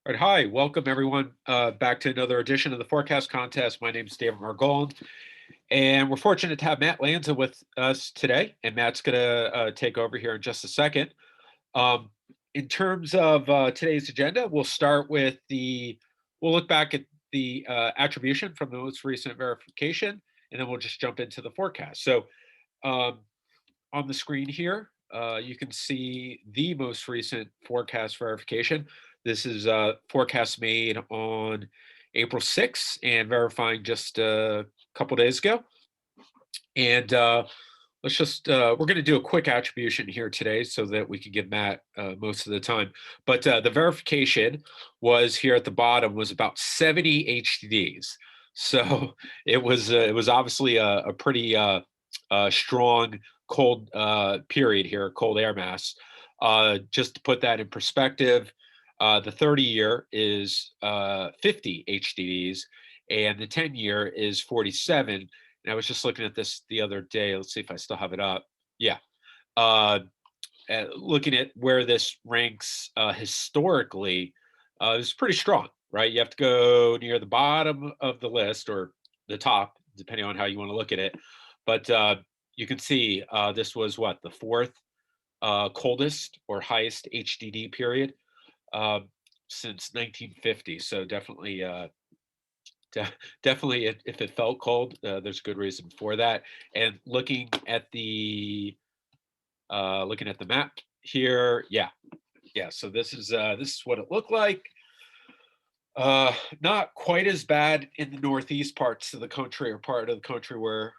All right, hi, welcome everyone back to another edition of the Forecast Contest. My name is David Margold, and we're fortunate to have Matt Lanza with us today. And Matt's going to take over here in just a second. In terms of today's agenda, we'll look back at the attribution from the most recent verification, and then we'll just jump into the forecast. So um, on the screen here, you can see the most recent forecast verification. This is forecast made on April 6th and verifying just a couple days ago. And we're going to do a quick attribution here today so that we can give Matt most of the time. But the verification was here at the bottom was about 70 HDDs. So it was obviously a pretty strong cold period here, cold air mass. Just to put that in perspective, the 30-year is 50 HDDs, and the 10-year is 47. And I was just looking at this the other day. Let's see if I still have it up. Yeah. Looking at where this ranks historically, it's pretty strong, right? You have to go near the bottom of the list or the top, depending on how you want to look at it. But you can see this was what, the fourth coldest or highest HDD period since 1950. So definitely, definitely, if it felt cold, there's a good reason for that. And looking at the map here, yeah. So this is what it looked like. Not quite as bad in the northeast parts of the country or part of the country where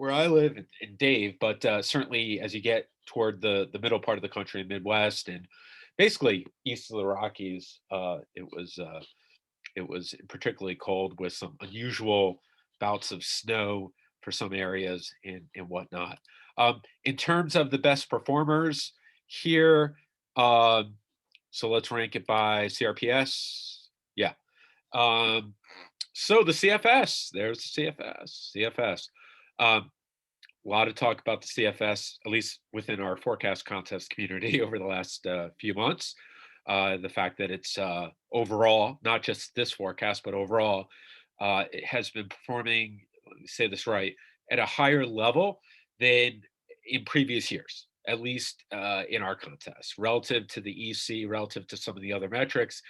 I live in Dave, but certainly as you get toward the middle part of the country, Midwest, and basically east of the Rockies, it was particularly cold with some unusual bouts of snow for some areas and whatnot. In terms of the best performers here, so let's rank it by CRPS. Yeah. So the CFS, there's the CFS. A lot of talk about the CFS, at least within our forecast contest community over the last few months. The fact that it's overall, not just this forecast, but overall, it has been performing, let me say this right, at a higher level than in previous years, at least in our contest. Relative to the EC, relative to some of the other metrics,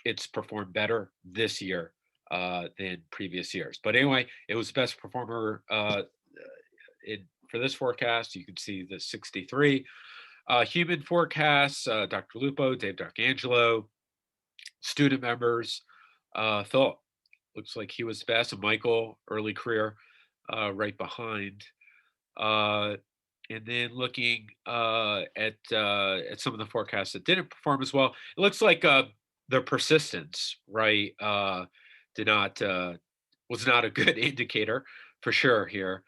it's performed better this year than previous years. But anyway, it was the best performer for this forecast. You can see the 63. Human forecasts, Dr. Lupo, Dave D'Arcangelo, student members, Philip looks like he was best, and Michael, early career, right behind. And then looking at some of the forecasts that didn't perform as well, it looks like their persistence, right, was not a good indicator for sure here.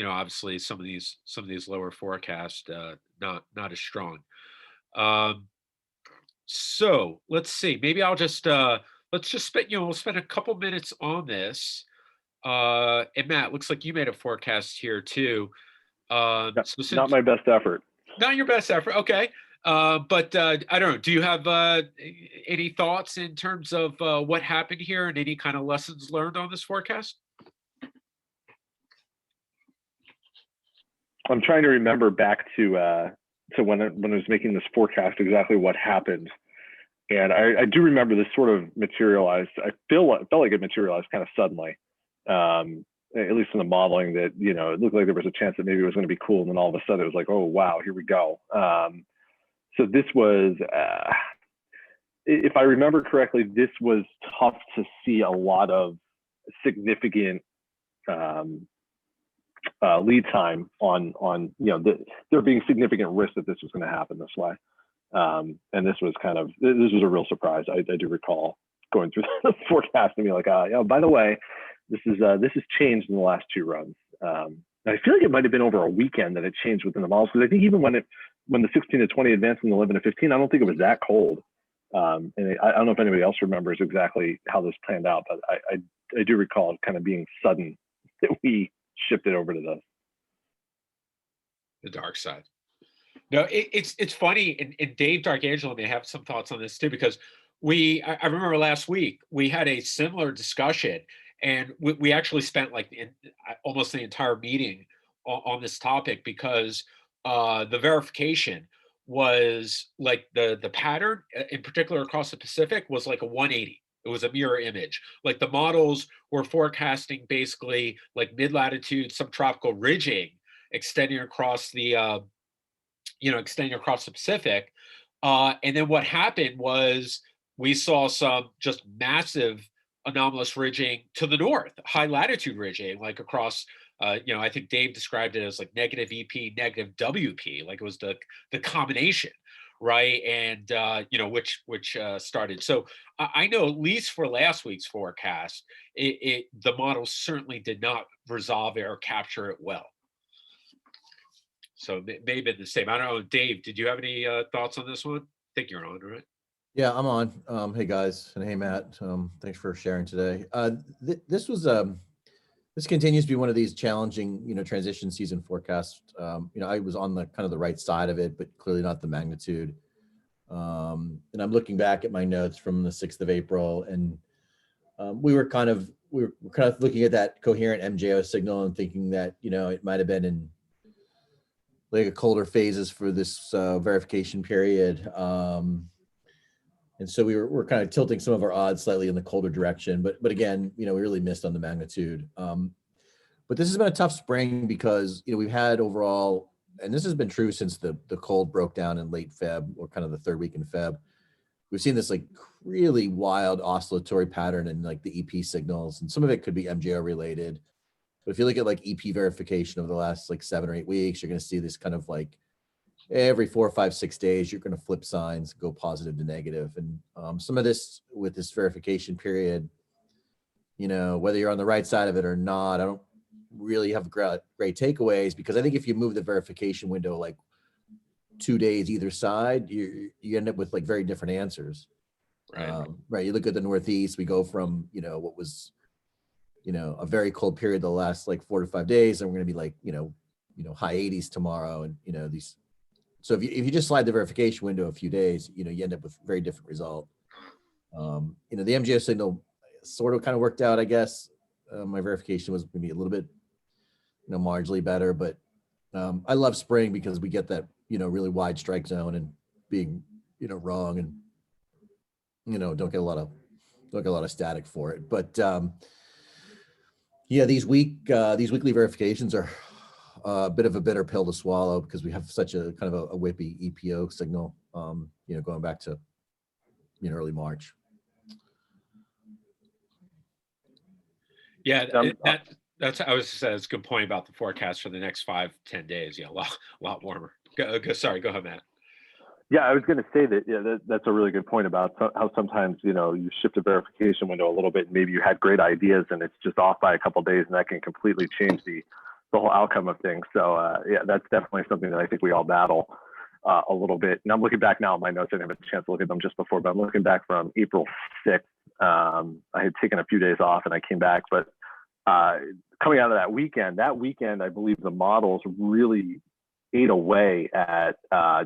Obviously some of these lower forecasts not as strong. So let's see. Maybe I'll just let's just spend we'll spend a couple minutes on this. And Matt, looks like you made a forecast here too. Not my best effort. Not your best effort. Okay. But I don't know. Do you have any thoughts in terms of what happened here and any kind of lessons learned on this forecast? I'm trying to remember back to when I was making this forecast exactly what happened, and I do remember this sort of materialized. I felt like it materialized kind of suddenly, at least in the modeling. That it looked like there was a chance that maybe it was going to be cool, and then all of a sudden it was like, oh wow, here we go. So this was, if I remember correctly, this was tough to see a lot of significant lead time on there being significant risk that this was going to happen this way. And this was a real surprise. I do recall going through the forecast and being like, by the way, this has changed in the last two runs. I feel like it might have been over a weekend that it changed within the models, because I think even when the 16 to 20 advanced in the 11 to 15, I don't think it was that cold. And I don't know if anybody else remembers exactly how this planned out, but I do recall it kind of being sudden that we shifted over to the dark side. No, it's funny, and Dave Darkangelo may have some thoughts on this too, because I remember last week we had a similar discussion, and we actually spent like almost the entire meeting on this topic, because the verification was like the pattern, in particular across the Pacific, was like a 180. It was a mirror image. Like the models were forecasting basically like mid-latitude subtropical ridging extending across extending across the Pacific. And then what happened was we saw some just massive anomalous ridging to the north, high latitude ridging, like across. I think Dave described it as like negative EP, negative WP, like it was the combination, right? And which started. So I know at least for last week's forecast, the model certainly did not resolve it or capture it well. So maybe the same. I don't know, Dave. Did you have any thoughts on this one? I think you're on, right? Yeah, I'm on. Hey guys, and hey Matt. Thanks for sharing today. This continues to be one of these challenging, transition season forecasts. I was on the kind of the right side of it, but clearly not the magnitude. And I'm looking back at my notes from the 6th of April, and we were kind of looking at that coherent MJO signal and thinking that it might have been in like a colder phases for this verification period. And so we're kind of tilting some of our odds slightly in the colder direction, but again, we really missed on the magnitude. But this has been a tough spring because we've had overall, and this has been true since the cold broke down in late Feb, or kind of the third week in Feb. We've seen this like really wild oscillatory pattern in like the EP signals, and some of it could be MJO related. But if you look at like EP verification over the last like 7 or 8 weeks, you're going to see this kind of like every 4, 5, 6 days, you're going to flip signs, go positive to negative. And some of this with this verification period, whether you're on the right side of it or not, I don't really have great takeaways, because I think if you move the verification window like 2 days either side, you end up with like very different answers. Right. Right. You look at the Northeast, we go from, what was, a very cold period the last like 4 to 5 days, and we're going to be like, high 80s tomorrow. And, these, so if you just slide the verification window a few days, you end up with a very different result. The MJO signal sort of kind of worked out, I guess. My verification was maybe a little bit, marginally better, but I love spring because we get that, really wide strike zone, and being, wrong, and, don't get a lot of static for it. But yeah, these weekly verifications are a bit of a bitter pill to swallow, because we have such a kind of a whippy EPO signal, going back to, early March. Yeah, that's I was saying, it's a good point about the forecast for the next 5-10 days. Yeah, a lot warmer. Sorry, go ahead, Matt. Yeah, I was going to say that, that's a really good point about how sometimes, you shift the verification window a little bit, and maybe you had great ideas and it's just off by a couple of days, and that can completely change the whole outcome of things. So yeah, that's definitely something that I think we all battle a little bit. And I'm looking back now at my notes. I didn't have a chance to look at them just before, but I'm looking back from April 6th. I had taken a few days off and I came back, but coming out of that weekend, I believe the models really ate away at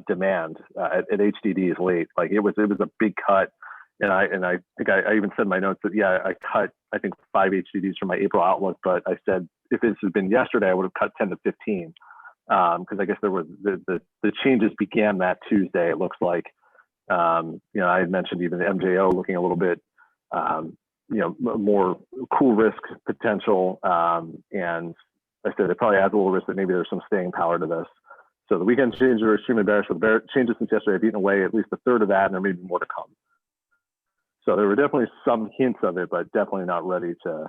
demand at HDDs late. Like it was a big cut, and I think I even said in my notes that I cut I think 5 HDDs from my April outlook, but I said if this had been yesterday, I would have cut 10 to 15 because I guess there was the changes began that Tuesday. It looks like I had mentioned even the MJO looking a little bit more cool risk potential, and I said it probably adds a little risk that maybe there's some staying power to this. So the weekend changes are extremely bearish. So the changes since yesterday have eaten away at least a third of that, and there may be more to come. So there were definitely some hints of it, but definitely not ready to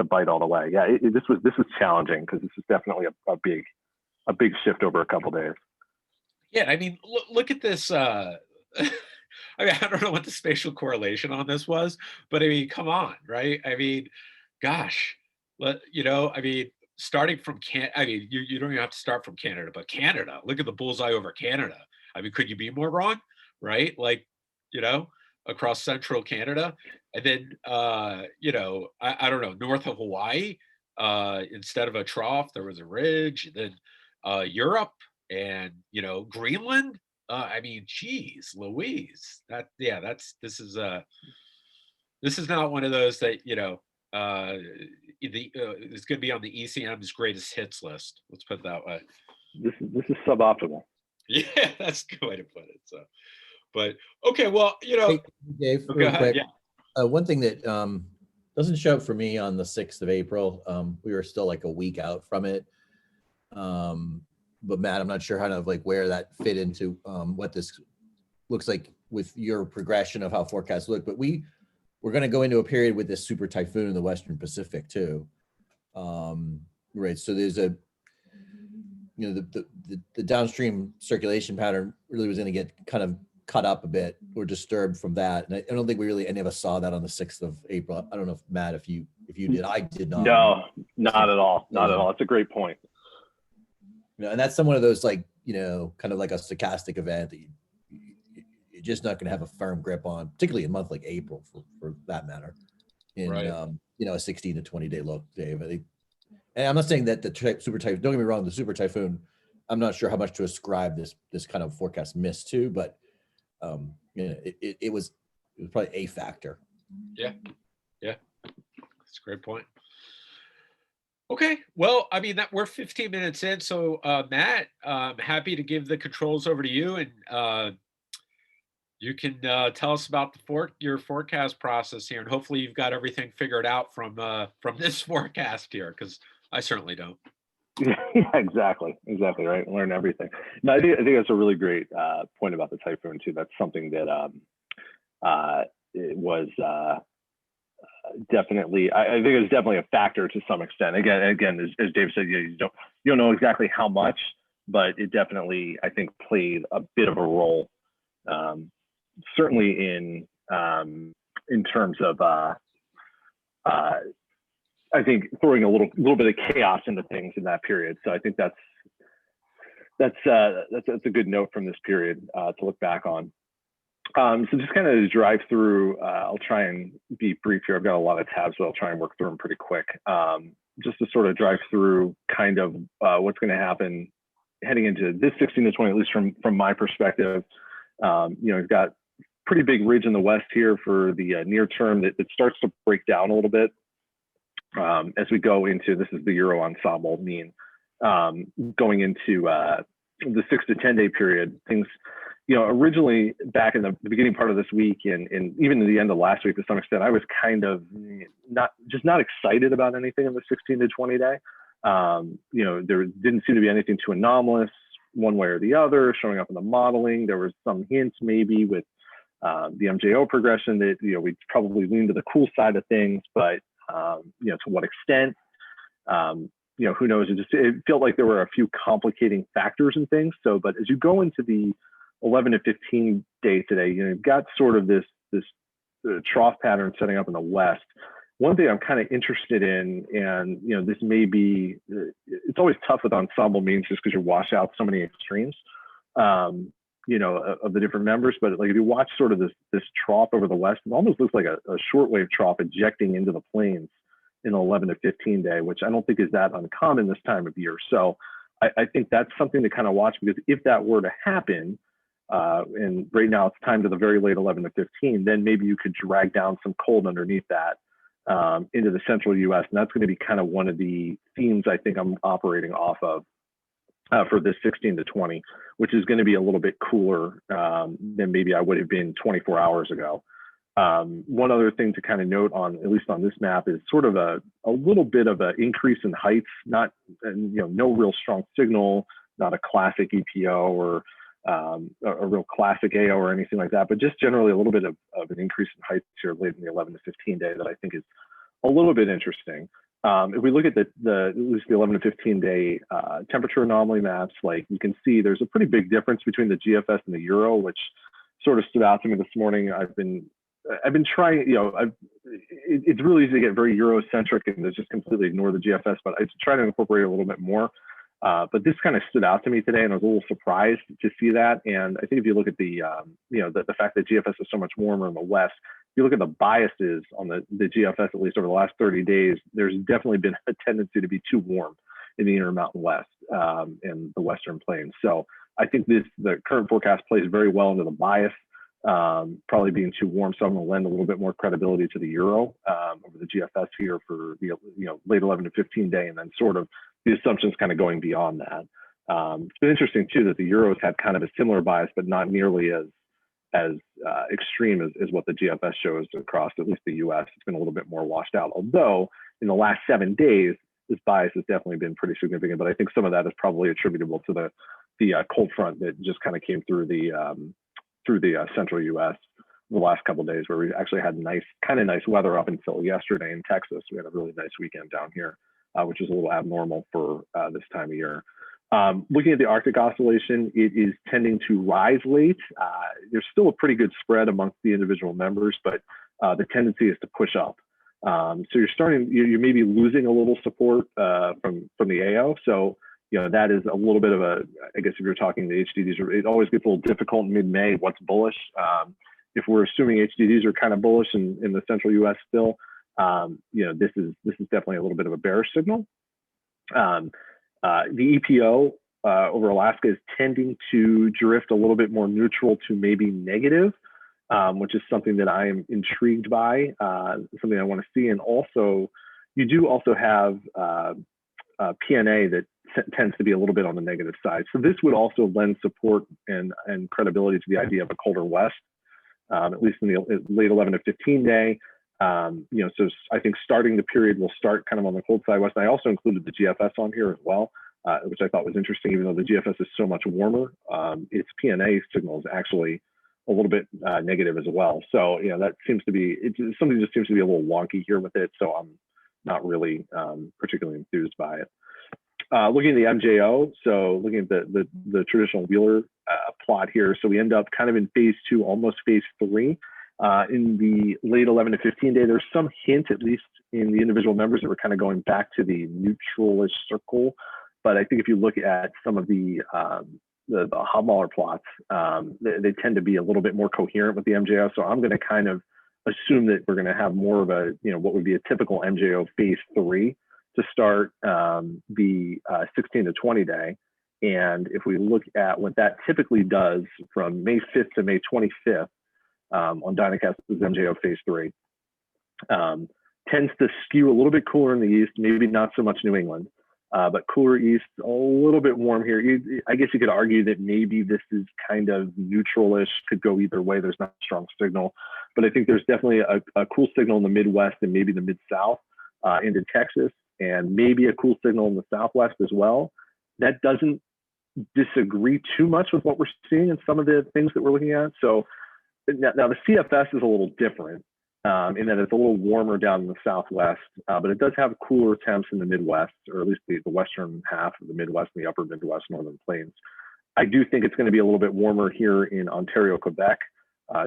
bite all the way. Yeah, this was challenging because this is definitely a big shift over a couple of days. Yeah, I mean, look at this. I mean, I don't know what the spatial correlation on this was, but I mean, come on, right? I mean, gosh, I mean, starting from I mean, you don't even have to start from Canada, but Canada, look at the bullseye over Canada. I mean, could you be more wrong, right? Like, across central Canada, and then, I don't know, north of Hawaii, instead of a trough, there was a ridge. And then Europe, and Greenland. I mean, geez, Louise, this is not one of those that it's going to be on the ECM's greatest hits list. Let's put it that way. This is suboptimal. Yeah, that's a good way to put it. So, but okay, well, Hey, Dave, go real ahead. quick. Yeah. One thing that doesn't show up for me on the 6th of April, we were still like a week out from it. But Matt, I'm not sure how to where that fit into what this looks like with your progression of how forecasts look. But we're going to go into a period with this super typhoon in the Western Pacific too. Right. So there's the downstream circulation pattern really was going to get kind of cut up a bit or disturbed from that. And I don't think any of us saw that on the 6th of April. I don't know if Matt, if you did, I did not. No, not at all. Not at all. It's a great point. And that's one of those kind of like a stochastic event that you're just not going to have a firm grip on, particularly in a month like April for that matter. In Right. A 16 to 20 day look, Dave. I think, and I'm not saying that the super typhoon, don't get me wrong, the super typhoon, I'm not sure how much to ascribe this kind of forecast miss to, but it was probably a factor. Yeah. That's a great point. Okay, well, I mean, that we're 15 minutes in, so Matt, I'm happy to give the controls over to you, and you can tell us about your forecast process here, and hopefully you've got everything figured out from this forecast here, because I certainly don't. Yeah, exactly right. Learn everything. No, I think that's a really great point about the typhoon too. That's something that it was definitely. I think it was definitely a factor to some extent. Again, as Dave said, you don't know exactly how much, but it definitely, I think, played a bit of a role. Certainly in terms of I think throwing a little bit of chaos into things in that period. So I think that's a good note from this period to look back on. So just kind of drive through. I'll try and be brief here. I've got a lot of tabs, but I'll try and work through them pretty quick. Just to sort of drive through kind of what's going to happen heading into this 16 to 20, at least from my perspective. We've got pretty big ridge in the west here for the near term that starts to break down a little bit. As we go into, this is the Euro ensemble mean, going into the 6 to 10 day period, things, originally back in the beginning part of this week and even in the end of last week to some extent, I was kind of not excited about anything in the 16 to 20 day. There didn't seem to be anything too anomalous one way or the other showing up in the modeling. There was some hints maybe with the MJO progression that, we'd probably lean to the cool side of things, but to what extent, who knows? It felt like there were a few complicating factors and things. So, but as you go into the 11 to 15 day today, you've got sort of this trough pattern setting up in the west. One thing I'm kind of interested in, and this may be, it's always tough with ensemble means just because you wash out so many extremes, of the different members. But like if you watch sort of this trough over the west, it almost looks like a shortwave trough ejecting into the plains in 11 to 15 day, which I don't think is that uncommon this time of year. So I think that's something to kind of watch, because if that were to happen, and right now it's time to the very late 11 to 15, then maybe you could drag down some cold underneath that into the central US. And that's going to be kind of one of the themes I think I'm operating off of for this 16 to 20, which is going to be a little bit cooler than maybe I would have been 24 hours ago. One other thing to kind of note on, at least on this map, is sort of a little bit of an increase in heights, no real strong signal, not a classic EPO or a real classic AO or anything like that, but just generally a little bit of an increase in heights here late in the 11 to 15 day that I think is a little bit interesting. If we look at at least the 11 to 15 day temperature anomaly maps, like you can see there's a pretty big difference between the GFS and the Euro, which sort of stood out to me this morning. I've been trying, it's really easy to get very Eurocentric and just completely ignore the GFS, but I try to incorporate a little bit more. But this kind of stood out to me today, and I was a little surprised to see that. And I think if you look at the fact that GFS is so much warmer in the west, if you look at the biases on the GFS, at least over the last 30 days, there's definitely been a tendency to be too warm. in the Intermountain West and the Western Plains. So I think the current forecast plays very well into the bias, probably being too warm. So I'm going to lend a little bit more credibility to the euro over the GFS here for the late 11 to 15 day, and then sort of the assumptions kind of going beyond that. It's been interesting too that the euros had kind of a similar bias, but not nearly as extreme as what the GFS shows across at least the U.S. It's been a little bit more washed out. Although in the last 7 days, this bias has definitely been pretty significant. But I think some of that is probably attributable to the cold front that just kind of came through the central U.S. the last couple of days, where we actually had kind of nice weather up until yesterday in Texas. We had a really nice weekend down here, which is a little abnormal for this time of year. Looking at the Arctic oscillation, it is tending to rise late. There's still a pretty good spread amongst the individual members, but the tendency is to push up. So you're maybe losing a little support from the AO. So that is a little bit of I guess if you're talking the HDDs, it always gets a little difficult in mid-May. What's bullish? If we're assuming HDDs are kind of bullish in the central U.S. still, this is definitely a little bit of a bearish signal. The EPO over Alaska is tending to drift a little bit more neutral to maybe negative, which is something that I am intrigued by, something I want to see. And also, you do also have PNA that tends to be a little bit on the negative side. So this would also lend support and credibility to the idea of a colder west, at least in the late 11 to 15 day. So I think starting the period will start kind of on the cold side west. And I also included the GFS on here as well, which I thought was interesting, even though the GFS is so much warmer. Its PNA signal is actually a little bit negative as well. So, that seems to be, something just seems to be a little wonky here with it. So I'm not really particularly enthused by it. Looking at the MJO, so looking at the traditional Wheeler plot here. So we end up kind of in phase 2, almost phase 3. In the late 11 to 15 day, there's some hint, at least in the individual members, that we're kind of going back to the neutralish circle. But I think if you look at some of the Hobmaller plots, they tend to be a little bit more coherent with the MJO. So I'm going to kind of assume that we're going to have more of a, what would be a typical MJO phase 3 to start the 16 to 20 day. And if we look at what that typically does from May 5th to May 25th, on Dynacast's MJO phase 3, tends to skew a little bit cooler in the east, maybe not so much New England, but cooler east, a little bit warm here. I guess you could argue that maybe this is kind of neutralish, could go either way. There's not a strong signal, but I think there's definitely a cool signal in the Midwest and maybe the Mid-South into Texas, and maybe a cool signal in the Southwest as well. That doesn't disagree too much with what we're seeing in some of the things that we're looking at. So now the CFS is a little different in that it's a little warmer down in the Southwest, but it does have cooler temps in the Midwest, or at least the western half of the Midwest and the upper Midwest, Northern Plains. I do think it's going to be a little bit warmer here in Ontario, Quebec,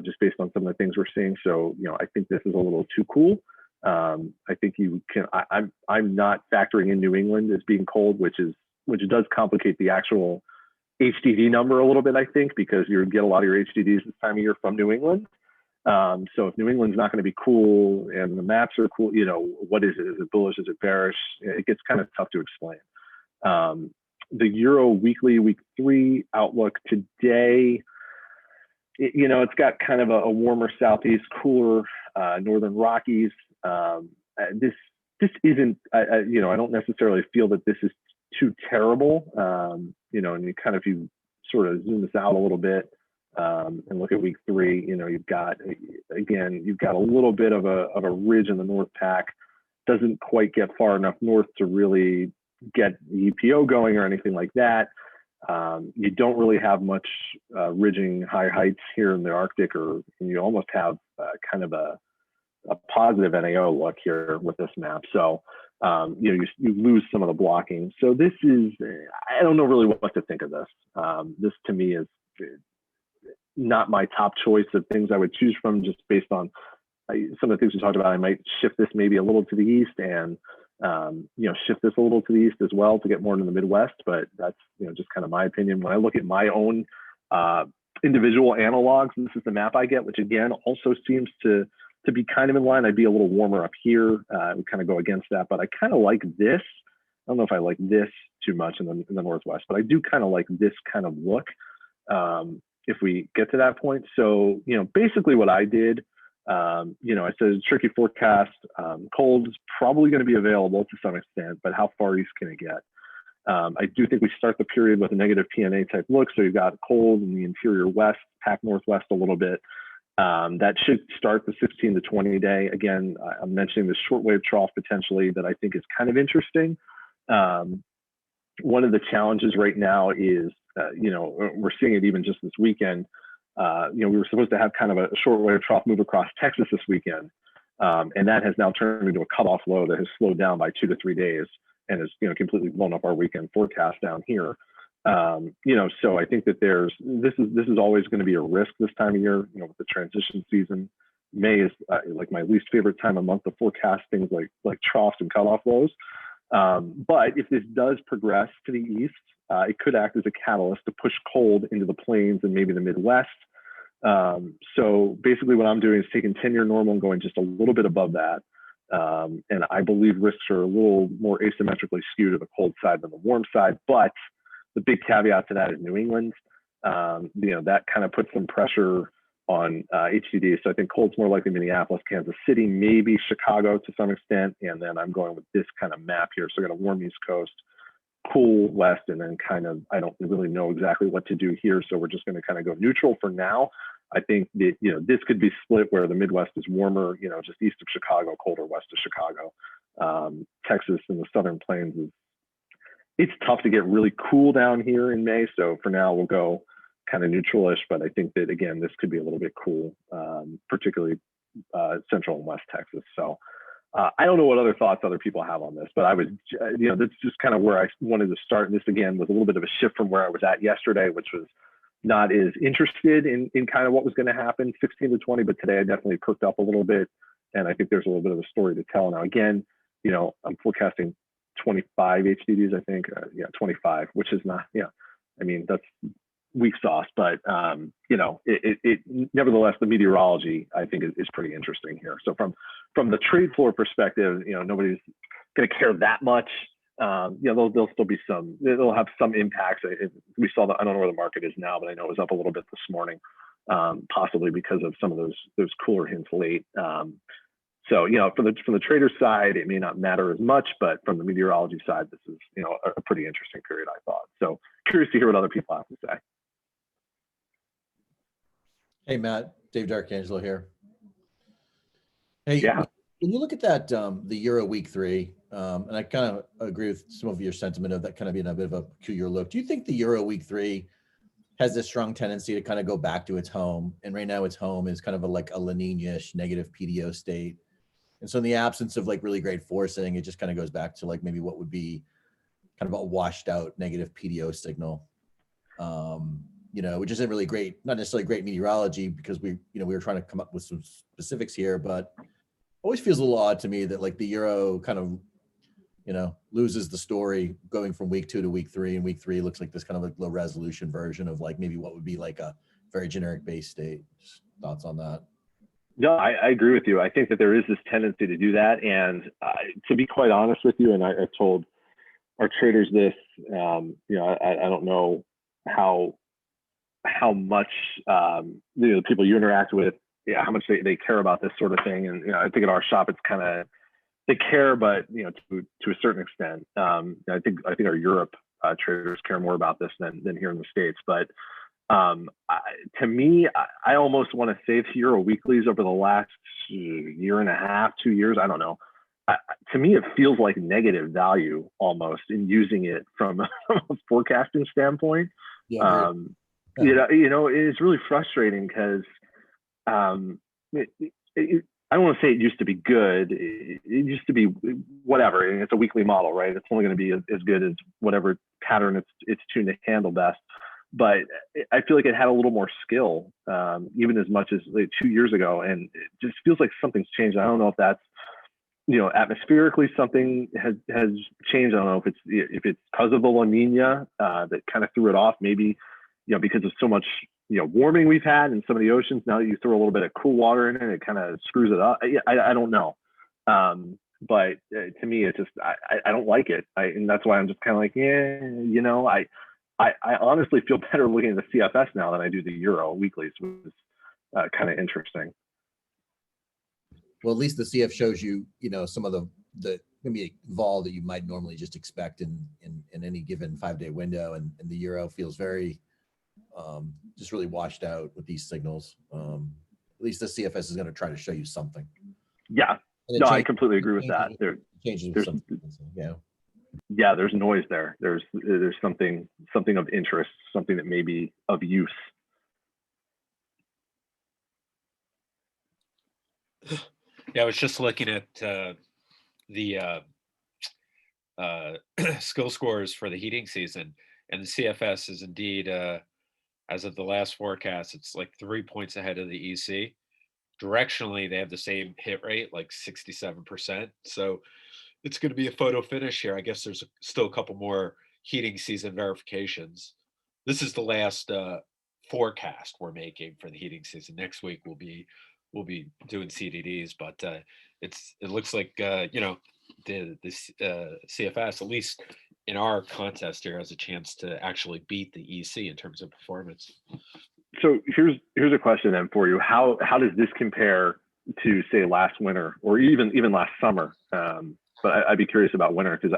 just based on some of the things we're seeing. So, I think this is a little too cool. I think you can, I'm not factoring in New England as being cold, which does complicate the actual HDD number a little bit, I think, because you get a lot of your HDDs this time of year from New England. So if New England's not going to be cool and the maps are cool, what is it? Is it bullish? Is it bearish? It gets kind of tough to explain. The Euro weekly week 3 outlook today, it's got kind of a warmer southeast, cooler northern Rockies. This isn't, I don't necessarily feel that this is too terrible. And if you sort of zoom this out a little bit and look at week 3, you've got a little bit of a ridge in the North Pack. Doesn't quite get far enough north to really get the EPO going or anything like that. You don't really have much ridging high heights here in the Arctic, and you almost have kind of a positive NAO look here with this map. So you lose some of the blocking. So this is, I don't know really what to think of this. This to me is not my top choice of things I would choose from, just based on some of the things we talked about. I might shift this maybe a little to the east and shift this a little to the east as well to get more into the Midwest. But that's just kind of my opinion. When I look at my own individual analogs, this is the map I get, which again also seems to be kind of in line. I'd be a little warmer up here. We kind of go against that, but I kind of like this don't know if I like this too much in the Northwest, but I do kind of like this kind of look if we get to that point. So, basically what I did, I said tricky forecast. Cold is probably going to be available to some extent, but how far east can it get? I do think we start the period with a negative PNA type look. So you've got cold in the interior west, pack northwest a little bit. That should start the 16 to 20 day. Again, I'm mentioning the shortwave trough potentially that I think is kind of interesting. One of the challenges right now is, we're seeing it even just this weekend. We were supposed to have kind of a shortwave trough move across Texas this weekend. And that has now turned into a cutoff low that has slowed down by 2 to 3 days and has, completely blown up our weekend forecast down here. So I think that this is always going to be a risk this time of year, with the transition season. May is like my least favorite time of month to forecast things like troughs and cutoff lows. But if this does progress to the east, it could act as a catalyst to push cold into the plains and maybe the Midwest. So basically what I'm doing is taking 10-year normal and going just a little bit above that. And I believe risks are a little more asymmetrically skewed to the cold side than the warm side. But the big caveat to that is New England. That kind of puts some pressure on HDD. So I think cold's more likely Minneapolis, Kansas City, maybe Chicago to some extent. And then I'm going with this kind of map here. So I got a warm East Coast, cool West, and then kind of, I don't really know exactly what to do here. So we're just going to kind of go neutral for now. I think that, this could be split where the Midwest is warmer, just east of Chicago, colder west of Chicago. Texas and the Southern Plains it's tough to get really cool down here in May. So for now, we'll go kind of neutral-ish, but I think that, again, this could be a little bit cool, particularly Central and West Texas. So I don't know what other thoughts other people have on this, but I was, that's just kind of where I wanted to start. And this, again, was a little bit of a shift from where I was at yesterday, which was not as interested in kind of what was going to happen 16 to 20, but today I definitely perked up a little bit. And I think there's a little bit of a story to tell. Now, again, I'm forecasting 25 HDDs, I think, 25, which is not, I mean, that's weak sauce, but, nevertheless, the meteorology, I think, is pretty interesting here. So from the trade floor perspective, nobody's going to care that much. There'll still be it'll have some impacts. We saw I don't know where the market is now, but I know it was up a little bit this morning, possibly because of some of those cooler hints late. So, from the trader side, it may not matter as much, but from the meteorology side, this is, a pretty interesting period, I thought. So curious to hear what other people have to say. Hey, Matt, Dave D'Arcangelo here. Hey, Yeah. when you look at that, the Euro week 3, and I kind of agree with some of your sentiment of that kind of being a bit of a peculiar look. Do you think the Euro week 3 has this strong tendency to kind of go back to its home? And right now its home is kind of like a La Nina-ish negative PDO state. And so in the absence of like really great forcing, it just kind of goes back to like maybe what would be kind of a washed out negative PDO signal, which isn't really great, not necessarily great meteorology because we were trying to come up with some specifics here, but always feels a little odd to me that like the Euro kind of, loses the story going from week 2 to week 3, and week 3 looks like this kind of like low resolution version of like maybe what would be like a very generic base state. Just thoughts on that? No, I agree with you. I think that there is this tendency to do that. And to be quite honest with you, and I told our traders this, I don't know how much, the people you interact with, how much they care about this sort of thing. And, I think at our shop, it's kind of, they care, but, to a certain extent. I think our Europe traders care more about this than here in the States. But to me, I almost want to say to Euro weeklies over the last year and a half, 2 years, I don't know. To me, it feels like negative value almost in using it from a forecasting standpoint. Yeah, It's really frustrating because I don't want to say it used to be good. It used to be whatever. And it's a weekly model, right? It's only going to be as good as whatever pattern it's tuned to handle best. But I feel like it had a little more skill, even as much as like 2 years ago. And it just feels like something's changed. I don't know if that's, atmospherically something has changed. I don't know if it's because of the La Nina that kind of threw it off. Maybe, because of so much, warming we've had in some of the oceans. Now that you throw a little bit of cool water in it, it kind of screws it up. I don't know. but to me, it's just I don't like it. And that's why I'm just kind of like, yeah, I honestly feel better looking at the CFS now than I do the Euro weeklies, which is kind of interesting. Well, at least the CF shows you, some of the maybe vol that you might normally just expect in any given 5-day window, and the Euro feels very just really washed out with these signals. At least the CFS is going to try to show you something. Yeah, And no, I completely agree with that. Changes with There's something, yeah, there's noise there. There's something of interest, something that may be of use. Yeah, I was just looking at the skill scores for the heating season, and the CFS is indeed, as of the last forecast, it's like 3 points ahead of the EC. Directionally, they have the same hit rate, like 67%. So it's going to be a photo finish here. I guess there's still a couple more heating season verifications. This is the last forecast we're making for the heating season. Next week we'll be doing CDDs, but it looks like the CFS, at least in our contest here, has a chance to actually beat the EC in terms of performance. So here's a question then for you. How does this compare to, say, last winter or even last summer? But I'd be curious about winter, because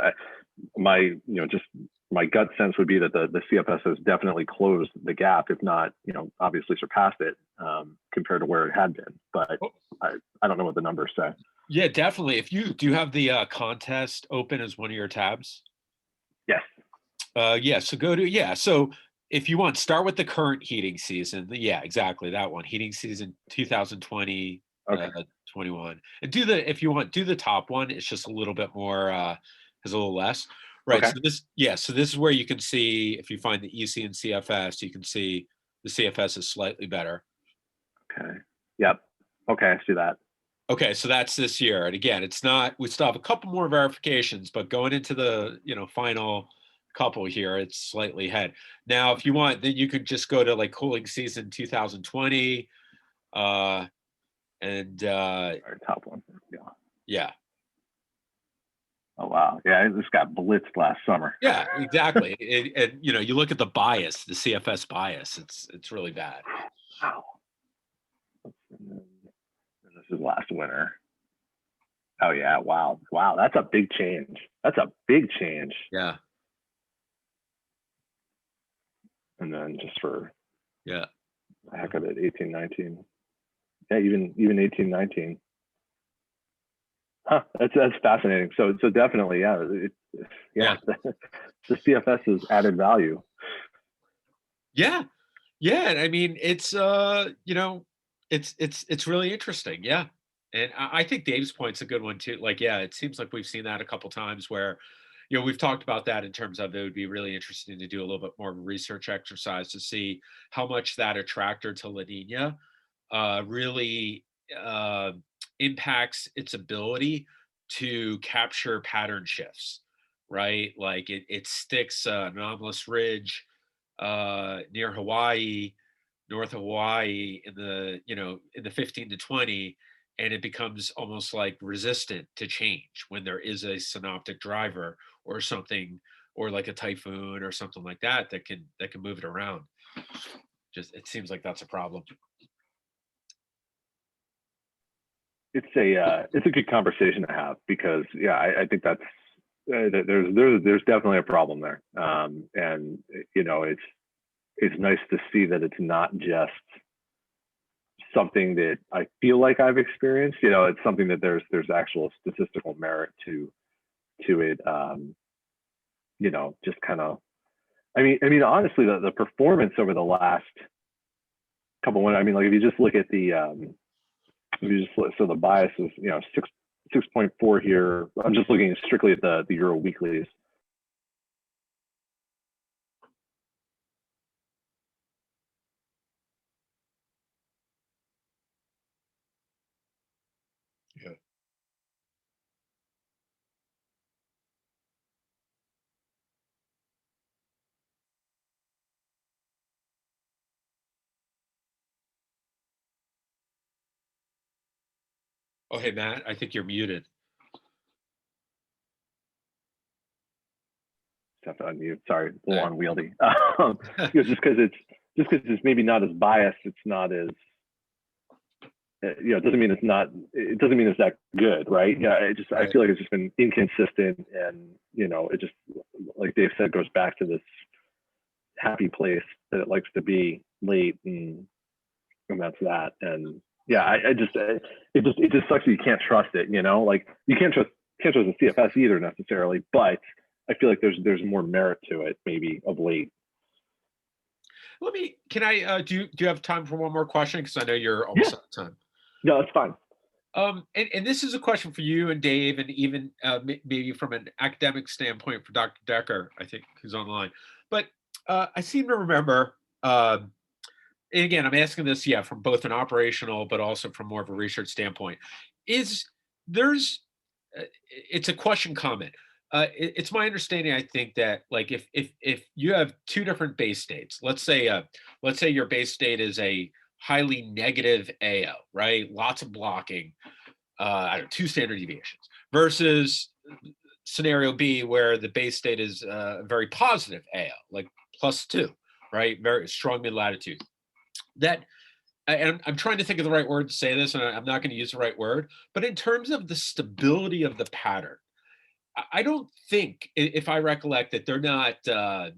my gut sense would be that the CFS has definitely closed the gap, if not, obviously surpassed it, compared to where it had been. But I don't know what the numbers say. Yeah, definitely. If you do have the contest open as one of your tabs. Yes. Yeah. So go to So if you want, start with the current heating season. Yeah, exactly that one. Heating season 2020, Okay. 21. And if you want, do the top one. It's just a little bit more, has a little less. Right. Okay. So this is where you can see, if you find the EC and CFS, you can see the CFS is slightly better. Okay. Yep. Okay, I see that. Okay, so that's this year. And again, it's not, we still have a couple more verifications, but going into the, final couple here, it's slightly ahead. Now, if you want, then you could just go to like cooling season 2020. And Our top one. Yeah. yeah. Oh wow. Yeah, this got blitzed last summer. Yeah, exactly. And you look at the bias, the CFS bias, it's really bad. Wow. And this is last winter. Oh yeah, wow. Wow, that's a big change. That's a big change. Yeah. And then just for Yeah. the heck of it, 18, 19. Yeah, even 18, 19. Huh, that's fascinating. So definitely, yeah. Yeah. The CFS is added value. Yeah. Yeah. And I mean, it's it's really interesting. Yeah. And I think Dave's point's a good one too. Like, yeah, it seems like we've seen that a couple times where, we've talked about that in terms of it would be really interesting to do a little bit more of a research exercise to see how much that attractor to La Nina really uh, impacts its ability to capture pattern shifts, right? Like it sticks anomalous ridge near Hawaii, north of Hawaii in the 15 to 20, and it becomes almost like resistant to change when there is a synoptic driver or something, or like a typhoon or something like that can move it around. Just it seems like that's a problem. It's a good conversation to have, because yeah, I think that's there's definitely a problem there, and it's nice to see that it's not just something that I feel like I've experienced. It's something that there's actual statistical merit to it. Just kind of. I mean, honestly, the performance over the last couple one. I mean, like if you just look at the so the bias is 6.4 here. I'm just looking strictly at the Euro weeklies. Yeah. Oh, hey, Matt, I think you're muted. have to unmute. Sorry, a little unwieldy. Just because it's maybe not as biased, it's not as it doesn't mean it's not. It doesn't mean it's that good, right? Yeah, I feel like it's just been inconsistent, and it just, like Dave said, goes back to this happy place that it likes to be late, and that's that. And yeah, it just sucks that you can't trust it. Like you can't trust the CFS either necessarily, but I feel like there's more merit to it maybe of late. Can I do you have time for one more question? Because I know you're almost out of time. No, it's fine. And this is a question for you and Dave, and even maybe from an academic standpoint for Dr. Decker, I think, who's online. But I seem to remember, and again, I'm asking this, from both an operational, but also from more of a research standpoint. It's a question comment. It's my understanding, I think, that like if you have two different base states, let's say your base state is a highly negative AO, right? Lots of blocking, I don't know, 2 standard deviations, versus scenario B where the base state is very positive AO, like +2, right? Very strong mid latitude. And I'm trying to think of the right word to say this, and I'm not going to use the right word, but in terms of the stability of the pattern, I don't think, if I recollect, that they're not, that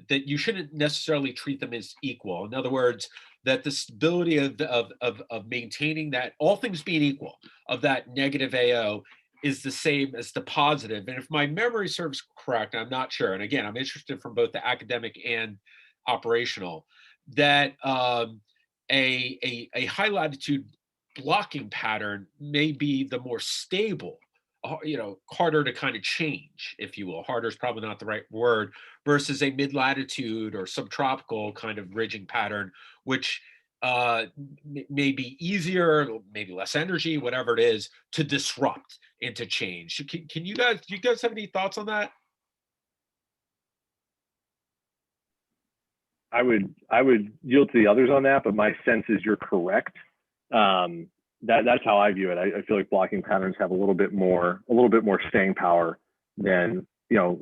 you shouldn't necessarily treat them as equal. In other words, that the stability of maintaining that, all things being equal, of that negative AO is the same as the positive. And if my memory serves correct, I'm not sure. And again, I'm interested from both the academic and operational, that a high latitude blocking pattern may be the more stable, harder to kind of change, if you will. Harder is probably not the right word, versus a mid latitude or subtropical kind of ridging pattern, which may be easier, maybe less energy, whatever it is, to disrupt and to change. Do you guys have any thoughts on that? I would yield to the others on that, but my sense is you're correct. That's how I view it. I feel like blocking patterns have a little bit more staying power than,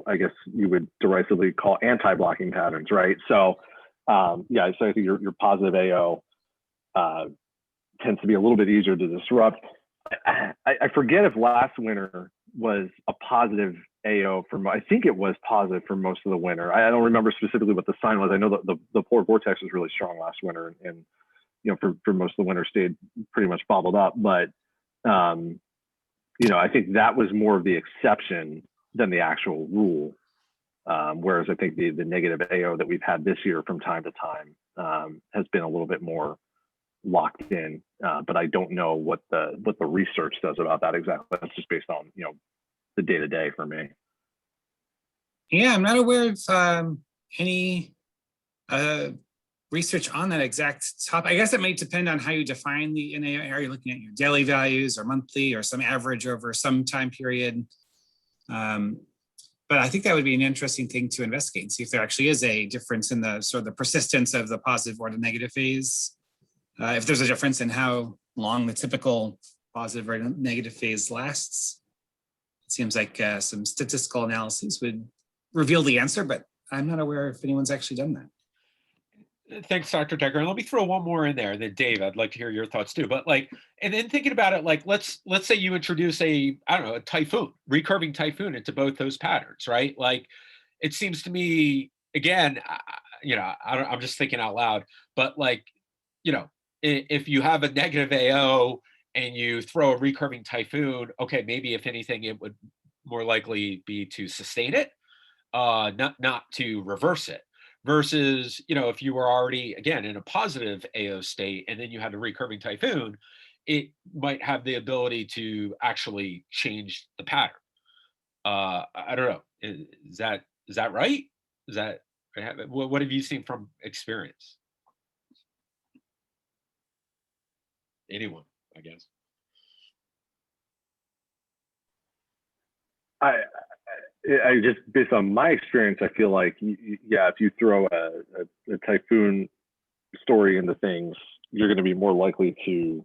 I guess you would derisively call anti-blocking patterns, right? So so I think your positive AO tends to be a little bit easier to disrupt. I forget if last winter was a positive AO I think it was positive for most of the winter. I don't remember specifically what the sign was. I know that the polar vortex was really strong last winter, and for most of the winter stayed pretty much bottled up. But I think that was more of the exception than the actual rule. Whereas I think the negative AO that we've had this year from time to time has been a little bit more locked in. But I don't know what the research says about that exactly. That's just based on the day to day for me. Yeah, I'm not aware of any research on that exact topic. I guess it may depend on how you define the NAO. Are you looking at your daily values or monthly or some average over some time period? But I think that would be an interesting thing to investigate and see if there actually is a difference in the sort of the persistence of the positive or the negative phase. If there's a difference in how long the typical positive or negative phase lasts. It seems like some statistical analyses would reveal the answer, but I'm not aware if anyone's actually done that. Thanks, Dr. Decker. And let me throw one more in there. Then Dave, I'd like to hear your thoughts too. But and then thinking about it, let's say you introduce a typhoon, recurving typhoon into both those patterns, right? Like, it seems to me, again, I'm just thinking out loud, but if you have a negative AO and you throw a recurving typhoon, okay, maybe if anything, it would more likely be to sustain it, not to reverse it. Versus, if you were already, again, in a positive AO state and then you had a recurving typhoon, it might have the ability to actually change the pattern. I don't know. Is that right? What have you seen from experience? Anyone, I guess. I just, based on my experience, I feel like, if you throw a typhoon story into things, you're going to be more likely to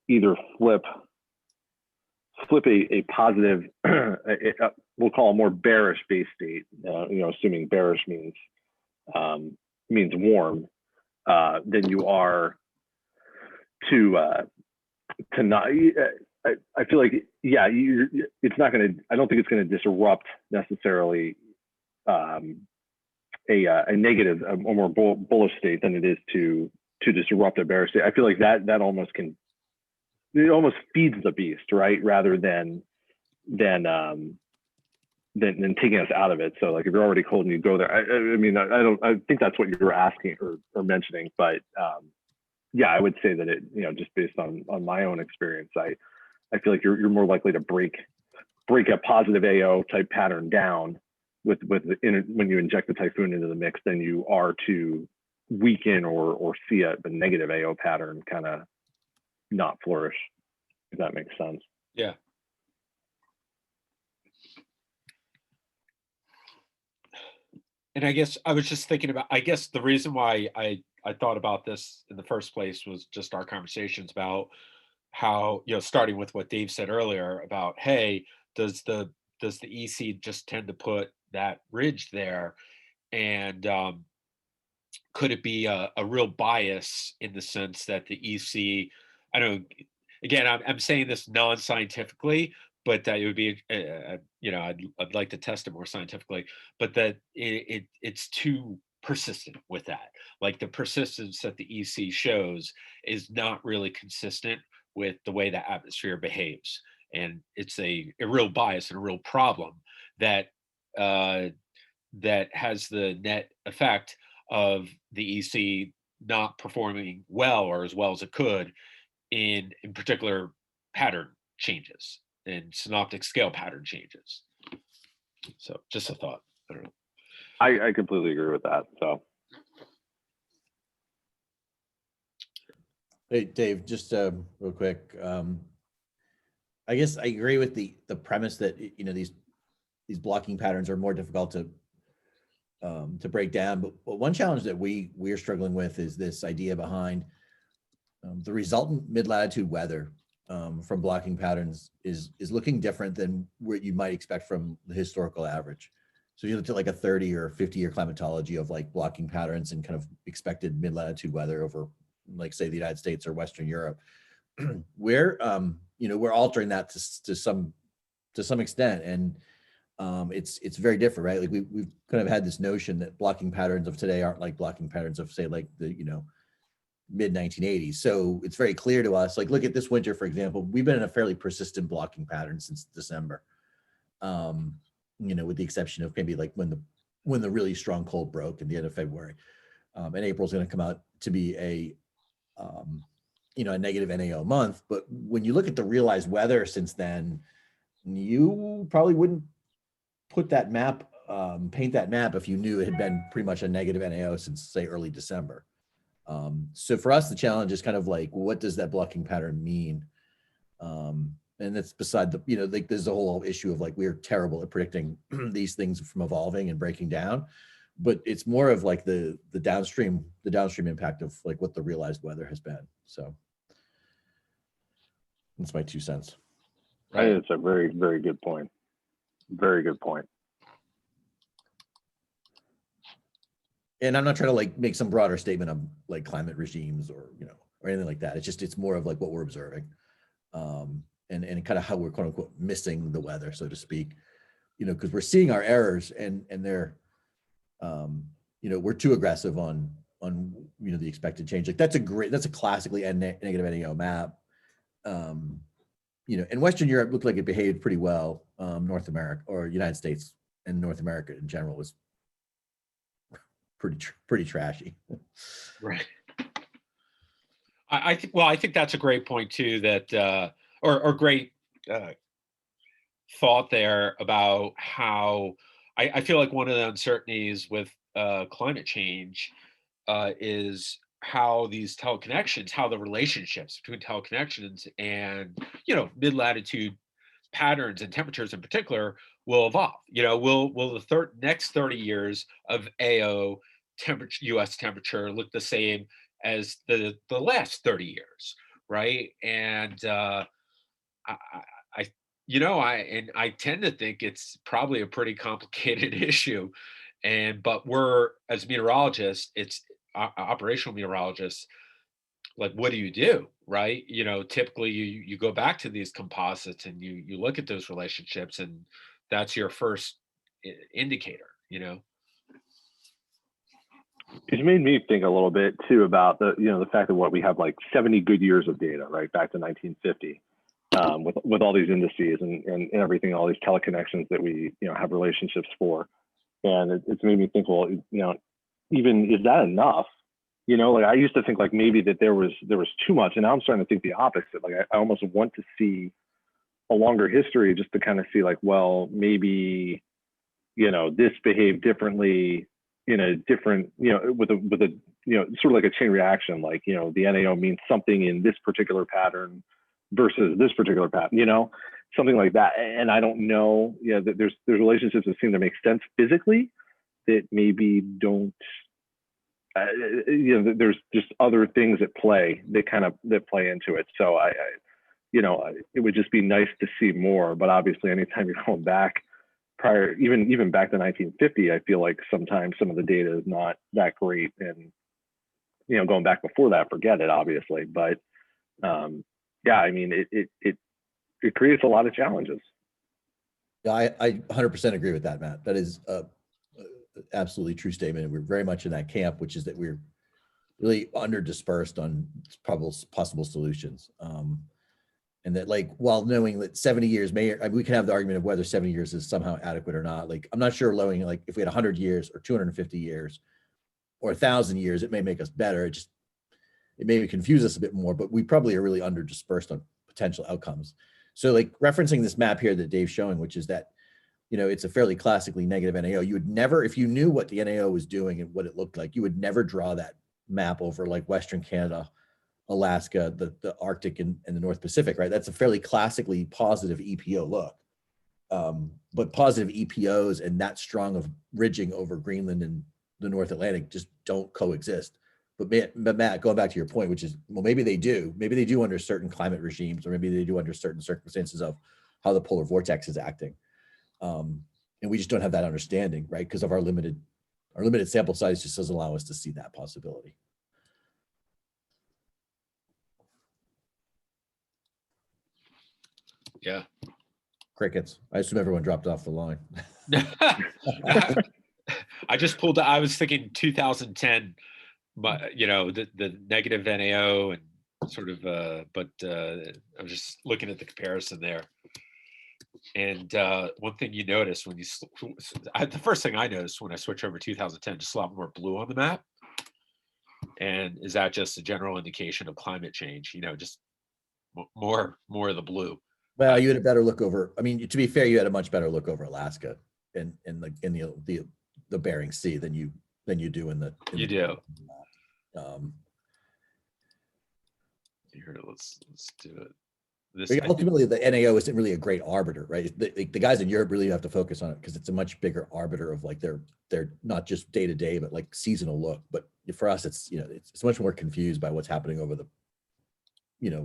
either flip a positive, we'll call a more bearish base state, assuming bearish means warm, than you are to not. I feel like, yeah, it's not going to. I don't think it's going to disrupt necessarily a negative, a more bullish state than it is to disrupt a bearish state. I feel like that almost can. It almost feeds the beast, right? Rather than taking us out of it. So like if you're already cold and you go there, I think that's what you're asking or mentioning, but yeah, I would say that it, just based on my own experience, I feel like you're more likely to break a positive AO type pattern down when you inject the typhoon into the mix than you are to weaken or see the negative AO pattern kind of not flourish, if that makes sense. Yeah. And I guess I was just thinking about, I guess the reason why I thought about this in the first place was just our conversations about how, starting with what Dave said earlier about, hey, does the EC just tend to put that ridge there? And could it be a real bias in the sense that the EC, I don't, again, I'm saying this non-scientifically, but that it would be, I'd like to test it more scientifically, but that it's too persistent with that. Like the persistence that the EC shows is not really consistent with the way the atmosphere behaves. And it's a real bias and a real problem that that has the net effect of the EC not performing well or as well as it could in particular pattern changes and synoptic scale pattern changes. So just a thought. I don't know. I completely agree with that. So, Hey, Dave, just real quick. I guess I agree with the premise that these blocking patterns are more difficult to break down. But one challenge that we're struggling with is this idea behind the resultant mid-latitude weather from blocking patterns is looking different than what you might expect from the historical average. So you look at like a 30 or 50-year climatology of like blocking patterns and kind of expected mid-latitude weather over, like say, the United States or Western Europe. we're altering that to some extent, and it's very different, right? Like we've kind of had this notion that blocking patterns of today aren't like blocking patterns of, say, like the mid 1980s. So it's very clear to us, like look at this winter, for example, we've been in a fairly persistent blocking pattern since December, with the exception of maybe like when the really strong cold broke in the end of February, and April's going to come out to be a negative NAO month. But when you look at the realized weather since then, you probably wouldn't put that map, paint that map if you knew it had been pretty much a negative NAO since, say, early December. So for us, the challenge is kind of like, what does that blocking pattern mean? And that's beside like there's a whole issue of like, we're terrible at predicting these things from evolving and breaking down, but it's more of like the downstream impact of like what the realized weather has been. So that's my 2 cents. I think it's a very, very good point. Very good point. And I'm not trying to like make some broader statement of like climate regimes or anything like that. It's more of like what we're observing, and kind of how we're quote unquote missing the weather, so to speak. Because we're seeing our errors and they're, we're too aggressive on the expected change. Like that's a classically negative NAO map. And Western Europe looked like it behaved pretty well. North America or United States and North America in general was pretty trashy. Right. I think that's a great point too, that or great thought there about how I feel like one of the uncertainties with climate change is how these teleconnections, how the relationships between teleconnections and mid-latitude patterns and temperatures in particular will evolve. Will the next 30 years of AO temperature, U.S. temperature, look the same as the last 30 years, right? And I tend to think it's probably a pretty complicated issue. But we're, as meteorologists, it's operational meteorologists, like, what do you do, right? Typically you go back to these composites and you look at those relationships, and that's your first indicator, It's made me think a little bit too about the fact that what we have like 70 good years of data, right, back to 1950, with all these indices and everything, all these teleconnections that we have relationships for, and it's made me think, well, even is that enough? Like I used to think like maybe that there was too much, and now I'm starting to think the opposite. Like I almost want to see a longer history just to kind of see like, well, maybe this behaved differently in a different, with a sort of like a chain reaction, like the NAO means something in this particular pattern versus this particular pattern, something like that. And I don't know, that there's relationships that seem to make sense physically that maybe don't. There's just other things at play that play into it. So it would just be nice to see more. But obviously, anytime you're going back prior, even back to 1950, I feel like sometimes some of the data is not that great, and going back before that, forget it, obviously. But yeah, I mean, it creates a lot of challenges. Yeah, I 100% agree with that, Matt. That is a absolutely true statement. We're very much in that camp, which is that we're really under dispersed on possible solutions. And that, like, while knowing that 70 years we can have the argument of whether 70 years is somehow adequate or not. Like, I'm not sure knowing, like, if we had 100 years or 250 years or 1,000 years, it may make us better. It may confuse us a bit more, but we probably are really under dispersed on potential outcomes. So, like, referencing this map here that Dave's showing, which is that, it's a fairly classically negative NAO. You would never, if you knew what the NAO was doing and what it looked like, you would never draw that map over like Western Canada, Alaska, the Arctic, and the North Pacific, right? That's a fairly classically positive EPO look. But positive EPOs and that strong of ridging over Greenland and the North Atlantic just don't coexist. But Matt, going back to your point, which is, well, maybe they do under certain climate regimes, or maybe they do under certain circumstances of how the polar vortex is acting. And we just don't have that understanding, right? Because of our limited sample size just doesn't allow us to see that possibility. Yeah. Crickets. I assume everyone dropped off the line. I just pulled. I was thinking 2010, but the negative NAO and sort of. But I was just looking at the comparison there. And one thing you notice when the first thing I noticed when I switch over 2010, just a lot more blue on the map. And is that just a general indication of climate change? Just more of the blue. Well, you had a better look over. I mean, to be fair, you had a much better look over Alaska and in the Bering Sea than you do in the. You do. Here, let's do it. Ultimately, the NAO isn't really a great arbiter, right? The guys in Europe really have to focus on it because it's a much bigger arbiter of like their not just day to day, but like seasonal look. But for us, it's it's much more confused by what's happening over the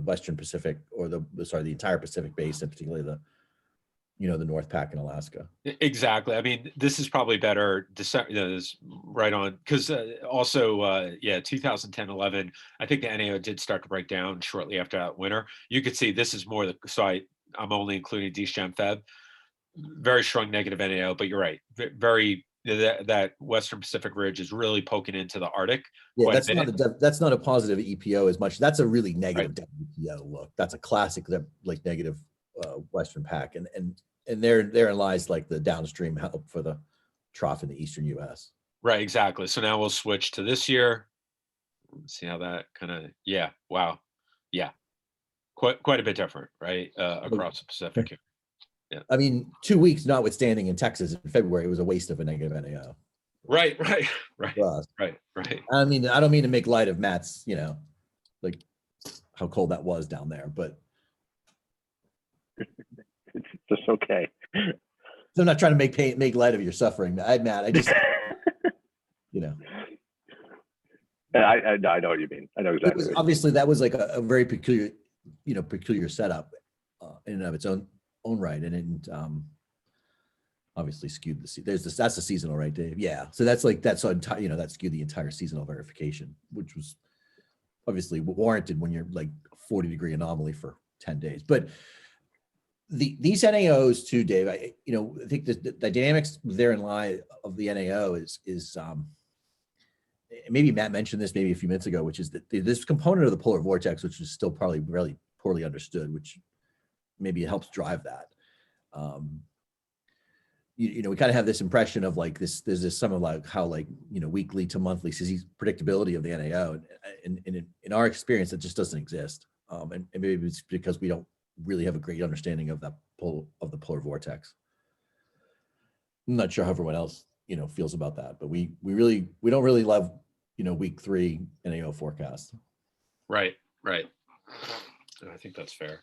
Western Pacific, or the entire Pacific Basin, particularly the North Pac in Alaska. Exactly. I mean, this is probably better. Is right on, because also 2010, 11. I think the NAO did start to break down shortly after that winter. You could see this is more I'm only including December, Feb. Very strong negative NAO, but you're right. Very that Western Pacific ridge is really poking into the Arctic. Yeah, that's not a positive EPO as much. That's a really negative EPO look. That's a classic like negative Western Pac, and therein lies like the downstream help for the trough in the eastern U.S. Right, exactly. So now we'll switch to this year. Let's see how that kind of wow, quite a bit different, right, across the Pacific here. Yeah. I mean, 2 weeks notwithstanding in Texas in February, it was a waste of a negative NAO. Right. I mean, I don't mean to make light of Matt's, like how cold that was down there, but it's just okay. So I'm not trying to make light of your suffering, Matt. I just, I know what you mean. I know exactly. Obviously, that was like a very peculiar setup in and of its own. own right, and it obviously skewed there's this, that's the seasonal, right, Dave? Yeah, so that's like that's entire, you know, that skewed the entire seasonal verification, which was obviously warranted when you're like 40-degree anomaly for 10 days. But these NAOs too, Dave, I think the dynamics therein lie of the NAO is maybe Matt mentioned this maybe a few minutes ago, which is that this component of the polar vortex, which is still probably really poorly understood, which maybe helps drive that. We kind of have this impression of like there's this some of like how like, weekly to monthly predictability of the NAO. And in our experience, it just doesn't exist. And maybe it's because we don't really have a great understanding of the polar vortex. I'm not sure how everyone else, feels about that, but we don't really love, week 3 NAO forecast. Right. I think that's fair.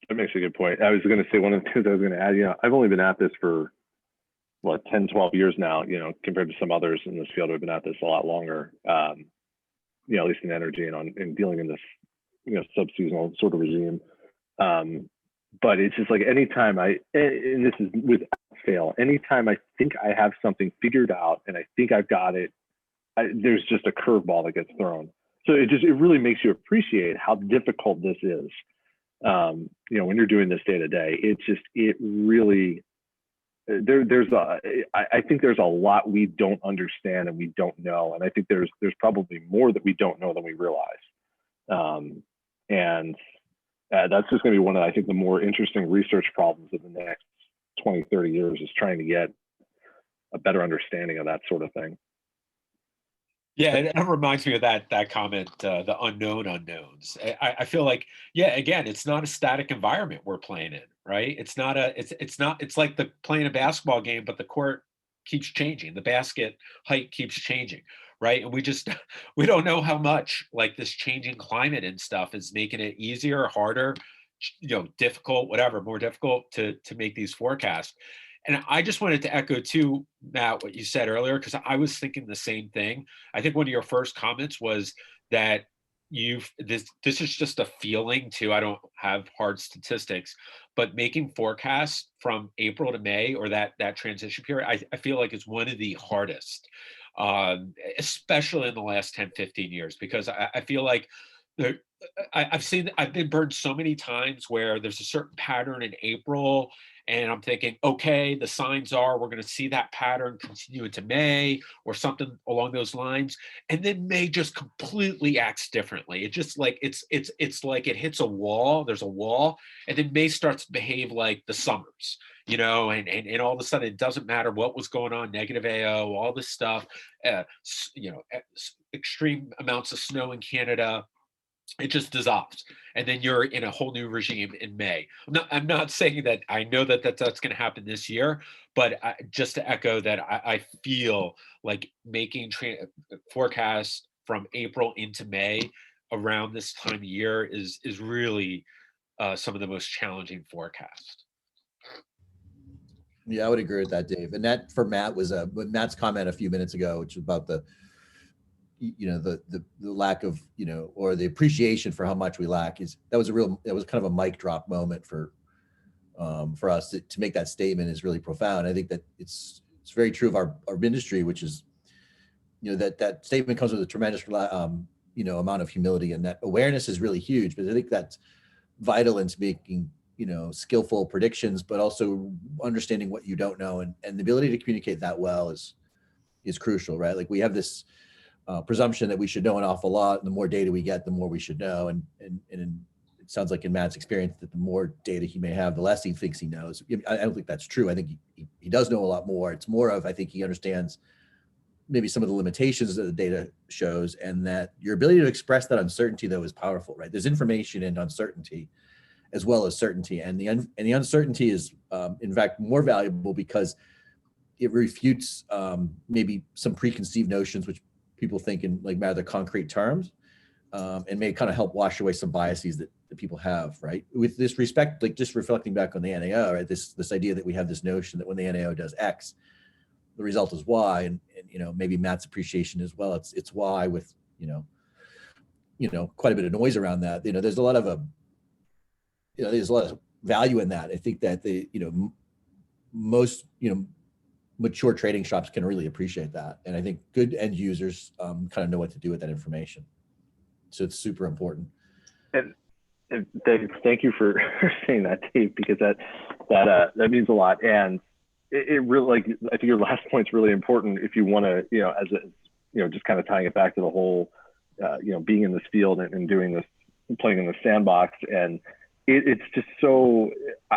That makes a good point. I was going to say one of the things I was going to add, I've only been at this for 10, 12 years now, compared to some others in this field who have been at this a lot longer, at least in energy and in dealing in this, subseasonal sort of regime. But it's just like anytime and this is without fail, anytime I think I have something figured out and I think I've got it, there's just a curveball that gets thrown. So it really makes you appreciate how difficult this is. When you're doing this day to day, it really, I think there's a lot we don't understand and we don't know. And I think there's probably more that we don't know than we realize. And that's just going to be one of, I think, the more interesting research problems of the next 20, 30 years is trying to get a better understanding of that sort of thing. Yeah, and it reminds me of that comment, the unknown unknowns. I feel like, yeah, again, it's not a static environment we're playing in, right? It's like playing a basketball game, but the court keeps changing, the basket height keeps changing, right? And we don't know how much like this changing climate and stuff is making it easier, harder, difficult, whatever, more difficult to make these forecasts. And I just wanted to echo too, Matt, what you said earlier, because I was thinking the same thing. I think one of your first comments was that this is just a feeling too. I don't have hard statistics, but making forecasts from April to May or that transition period, I feel like is one of the hardest, especially in the last 10, 15 years, because I feel like I've been burned so many times where there's a certain pattern in April and I'm thinking, okay, the signs are we're going to see that pattern continue into May or something along those lines. And then May just completely acts differently. It just like, it's like it hits a wall, there's a wall, and then May starts to behave like the summers, and all of a sudden it doesn't matter what was going on, negative AO, all this stuff, extreme amounts of snow in Canada. It just dissolves, and then you're in a whole new regime in May. I'm not saying that I know that's going to happen this year, but just to echo that, I feel like making forecasts from April into May around this time of year is really some of the most challenging forecasts. Yeah, I would agree with that, Dave. And that for Matt was Matt's comment a few minutes ago, which was about the lack of, or the appreciation for how much we lack that was kind of a mic drop moment for us to make that statement is really profound. I think that it's very true of our industry, which is, that statement comes with a tremendous, amount of humility, and that awareness is really huge, but I think that's vital into making, skillful predictions, but also understanding what you don't know. And the ability to communicate that well is crucial, right? Like we have this presumption that we should know an awful lot. And the more data we get, the more we should know. And it sounds like in Matt's experience that the more data he may have, the less he thinks he knows. I don't think that's true. I think he does know a lot more. It's more of, I think he understands maybe some of the limitations that the data shows, and that your ability to express that uncertainty though is powerful, right? There's information in uncertainty as well as certainty. And the uncertainty is in fact more valuable because it refutes maybe some preconceived notions, which people think in like rather concrete terms, and may kind of help wash away some biases that people have, right? With this respect, like just reflecting back on the NAO, right? This idea that we have this notion that when the NAO does X, the result is Y, and maybe Matt's appreciation as well. It's Y with quite a bit of noise around that. There's a lot of there's a lot of value in that. I think that most, mature trading shops can really appreciate that. And I think good end users kind of know what to do with that information. So it's super important. And Dave, thank you for saying that, Dave, because that means a lot. And it really, like, I think your last point's really important if you want to, just kind of tying it back to the whole, being in this field and doing this, playing in the sandbox. And it's just so,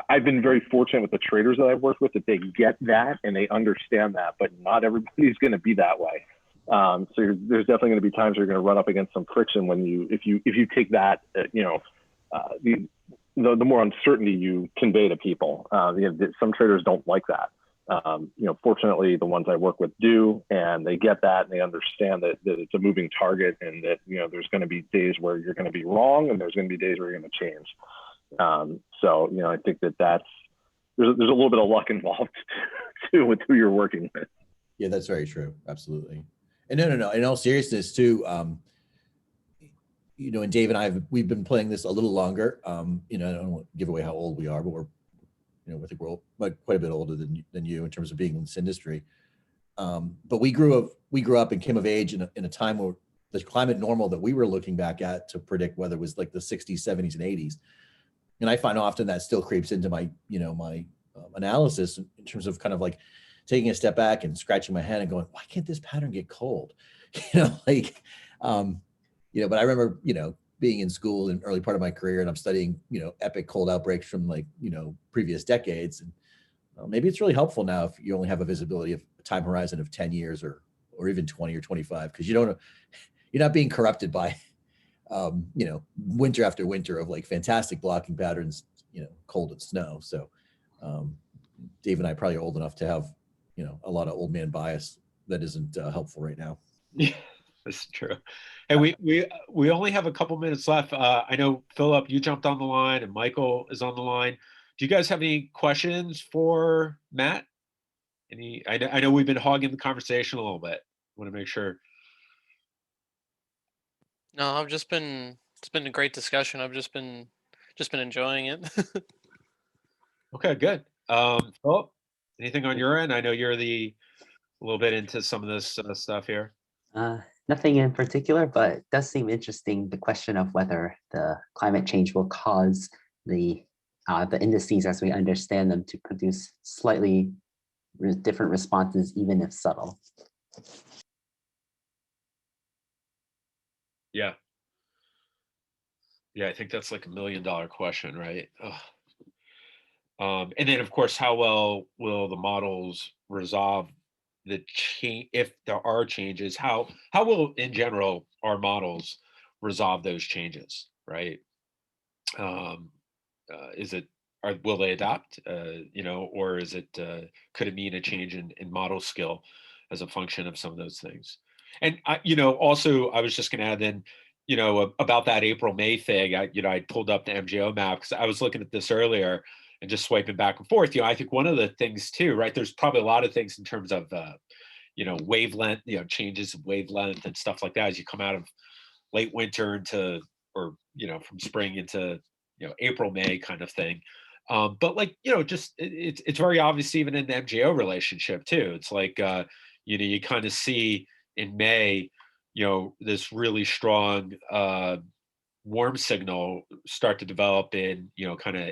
I've been very fortunate with the traders that I've worked with that they get that and they understand that, but not everybody's going to be that way. So there's definitely going to be times you're going to run up against some friction when if you take that, the more uncertainty you convey to people. Some traders don't like that. Fortunately, the ones I work with do, and they get that and they understand that it's a moving target, and that, there's going to be days where you're going to be wrong and there's going to be days where you're going to change. I think there's a little bit of luck involved too with who you're working with. Yeah, that's very true. Absolutely. And no. In all seriousness too, and Dave and we've been playing this a little longer. I don't want to give away how old we are, but we're, I think we're quite a bit older than you in terms of being in this industry. But we grew up and came of age in a time where the climate normal that we were looking back at to predict weather was like the 60s, 70s, and 80s. And I find often that still creeps into my, my analysis in terms of kind of like taking a step back and scratching my head and going, why can't this pattern get cold? But I remember, being in school in early part of my career, and I'm studying, epic cold outbreaks from previous decades. And maybe it's really helpful now if you only have a visibility of a time horizon of 10 years or even 20 or 25, because you're not being corrupted by, winter after winter of like fantastic blocking patterns, cold and snow. So Dave and I probably are old enough to have, a lot of old man bias that isn't helpful right now. Yeah, that's true. And we only have a couple minutes left. I know, Philip, you jumped on the line and Michael is on the line. Do you guys have any questions for Matt? I know we've been hogging the conversation a little bit. Want to make sure. No, it's been a great discussion. I've just been enjoying it. Okay, good. Philip, anything on your end? I know you're a little bit into some of this stuff here. Nothing in particular, but it does seem interesting, the question of whether the climate change will cause the indices as we understand them to produce slightly different responses, even if subtle. Yeah. Yeah, I think that's like $1 million question, right? And then, of course, how well will the models resolve the change if there are changes? How will, in general, our models resolve those changes, right? Will they adapt? Or is it could it mean a change in model skill as a function of some of those things? And also, I was just going to add in, about that April-May thing. I pulled up the MJO map because I was looking at this earlier and just swiping back and forth. I think one of the things too, right? There's probably a lot of things in terms of wavelength, changes of wavelength and stuff like that as you come out of late winter from spring into April, May kind of thing. But it's very obvious even in the MJO relationship too. It's like you kind of see in May, this really strong warm signal start to develop in kind of,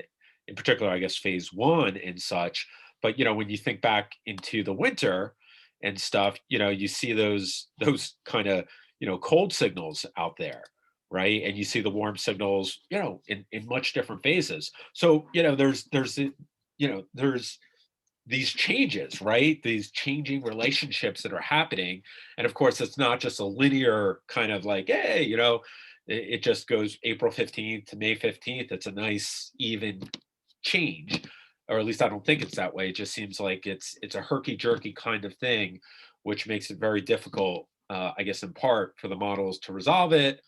in particular, I guess, phase 1 and such. But when you think back into the winter and stuff, you see those kind of cold signals out there, right? And you see the warm signals, in much different phases. So there's these changes, right? These changing relationships that are happening, and of course, it's not just a linear kind of like, hey, it just goes April 15th to May 15th. It's a nice even change, or at least I don't think it's that way. It just seems like it's a herky-jerky kind of thing, which makes it very difficult, I guess, in part for the models to resolve it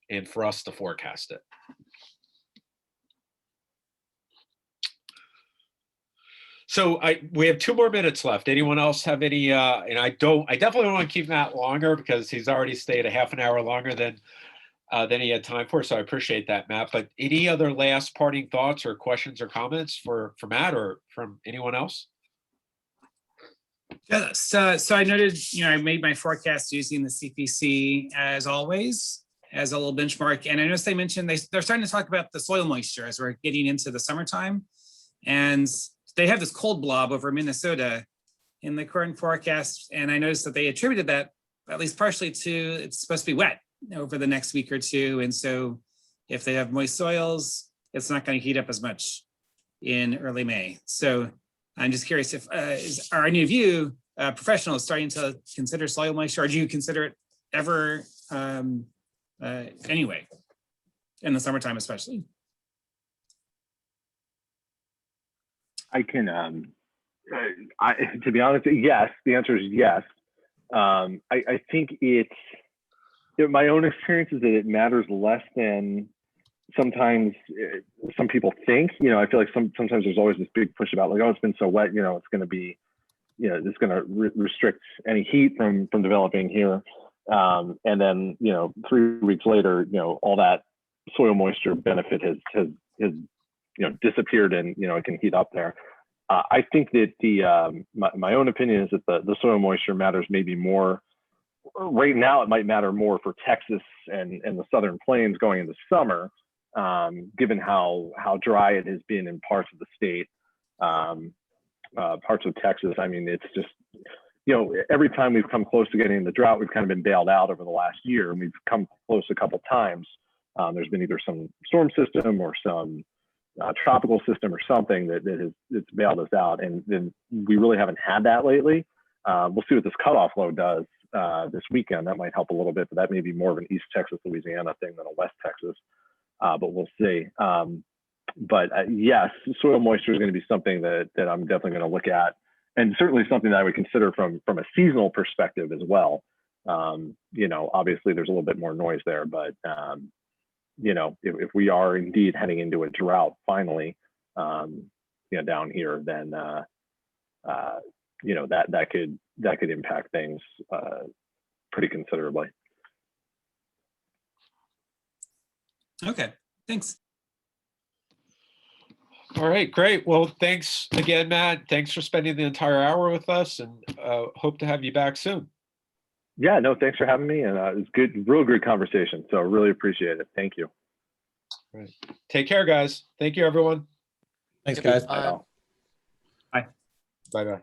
and for us to forecast it. So we have 2 more minutes left. Anyone else have any? And I definitely don't want to keep Matt longer because he's already stayed a half an hour longer than than he had time for. So I appreciate that, Matt. But any other last parting thoughts or questions or comments for Matt or from anyone else? Yeah, so I noted, I made my forecast using the CPC as always, as a little benchmark. And I noticed they mentioned they're starting to talk about the soil moisture as we're getting into the summertime. And they have this cold blob over Minnesota in the current forecast. And I noticed that they attributed that at least partially to it's supposed to be wet over the next week or two. And so if they have moist soils, it's not going to heat up as much in early May. So I'm just curious if are any of you professionals starting to consider soil moisture, or do you consider it ever anyway, in the summertime especially? I can, to be honest, yes. The answer is yes. I think my own experience is that it matters less than sometimes some people think. I feel like sometimes there's always this big push about like, oh, it's been so wet, it's going to be, it's going to restrict any heat from developing here. And then, 3 weeks later, all that soil moisture benefit has disappeared, and it can heat up there. I think that my own opinion is that the soil moisture matters maybe more. Right now, it might matter more for Texas and the Southern Plains going into summer, given how dry it has been in parts of the state, parts of Texas. I mean, it's just, every time we've come close to getting the drought, we've kind of been bailed out over the last year, and we've come close a couple times. There's been either some storm system or some tropical system or something that's bailed us out, and then we really haven't had that lately. We'll see what this cutoff low does this weekend. That might help a little bit, but that may be more of an East Texas, Louisiana thing than a West Texas. But we'll see. But yes, soil moisture is going to be something that I'm definitely going to look at, and certainly something that I would consider from a seasonal perspective as well. Obviously there's a little bit more noise there, but if we are indeed heading into a drought finally, down here, then that could impact things pretty considerably. Okay, thanks. All right, great. Well, thanks again, Matt. Thanks for spending the entire hour with us, and hope to have you back soon. Yeah, no, thanks for having me. And it was good, real good conversation. So really appreciate it. Thank you. All right. Take care, guys. Thank you, everyone. Thanks, guys. Bye. Bye-bye.